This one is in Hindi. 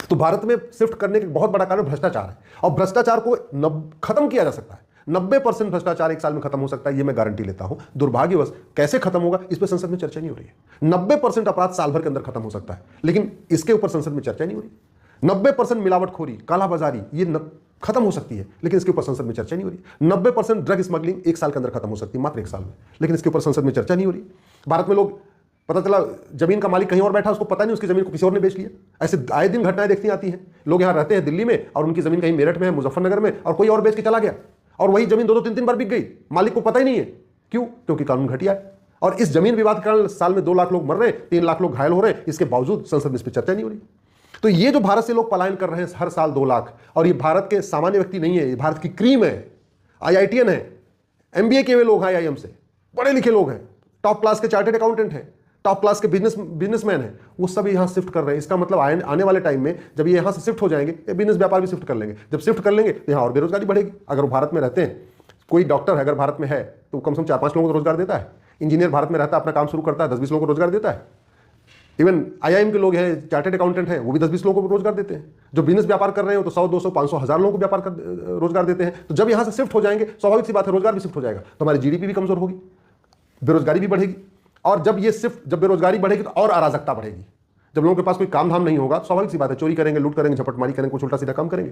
तो भारत में शिफ्ट करने का बहुत बड़ा कारण भ्रष्टाचार है, और भ्रष्टाचार को खत्म किया जा सकता है। 90% भ्रष्टाचार एक साल में खत्म हो सकता है, ये मैं गारंटी लेता हूं। दुर्भाग्यवश कैसे खत्म होगा इस पर संसद में चर्चा नहीं हो रही है। 90% अपराध साल भर के अंदर खत्म हो सकता है, लेकिन इसके ऊपर संसद में चर्चा नहीं हो रही। 90% मिलावटखोरी, कालाबाजारी, ये खत्म हो सकती है, लेकिन इसके ऊपर संसद में चर्चा नहीं हो रही। 90% ड्रग स्मगलिंग एक साल के अंदर खत्म हो सकती है, मात्र एक साल में, लेकिन इसके ऊपर संसद में चर्चा नहीं हो रही। भारत में लोग, पता चला जमीन का मालिक कहीं और बैठा, उसको पता नहीं उसकी जमीन को किसी और ने बेच लिया। ऐसे आए दिन घटनाएं देखती आती हैं। लोग यहाँ रहते हैं दिल्ली में और उनकी जमीन कहीं मेरठ में है, मुजफ्फरनगर में, और कोई और बेच के चला गया, और वही जमीन 2-2 3-3 बार बिक गई, मालिक को पता ही नहीं है। क्यों? क्योंकि कानून घटिया है। और इस जमीन विवाद के कारण साल में 2 लाख लोग मर रहे हैं, 3 लाख लोग घायल हो रहे हैं, इसके बावजूद संसद में इस पर चर्चा नहीं हो रही। तो ये जो भारत से लोग पलायन कर रहे हैं हर साल 2 लाख, और ये भारत के सामान्य व्यक्ति नहीं है, ये भारत की क्रीम है, IITN है, MBA किए हुए लोग हैं, IIM से पढ़े लिखे लोग हैं, टॉप क्लास के चार्टेड अकाउंटेंट हैं, टॉप क्लास के बिजनेसमैन हैं, वो सब यहाँ शिफ्ट कर रहे हैं। इसका मतलब आने वाले टाइम में जब ये यहाँ से शिफ्ट हो जाएंगे, ये बिजनेस व्यापार भी शिफ्ट कर लेंगे। जब शिफ्ट कर लेंगे तो यहाँ और बेरोजगारी बढ़ेगी। अगर वो भारत में रहते हैं, कोई डॉक्टर अगर भारत में है तो कम से कम 4-5 लोगों को रोजगार देता है। इंजीनियर भारत में रहता है, अपना काम शुरू करता है, 10-20 लोगों को रोजगार देता है। इवन IIM के लोग हैं, चार्टेड अकाउंटेंट हैं, वो भी 10-20 लोगों को रोजगार देते हैं। जो बिजनेस व्यापार कर रहे हो तो 100-200 500 1000 लोगों को व्यापार कर रोजगार देते हैं। तो जब यहाँ से शिफ्ट हो जाएंगे, स्वाभाविक सी बात है रोजगार भी शिफ्ट हो जाएगा, तो हमारी GDP भी कमजोर होगी, बेरोजगारी भी बढ़ेगी। और जब बेरोजगारी बढ़ेगी तो और अराजकता बढ़ेगी। जब लोगों के पास कोई काम धाम नहीं होगा, स्वाभाविक सी बात है चोरी करेंगे, लूट करेंगे, झपटमारी करेंगे, कुछ उल्टा सीधा काम करेंगे।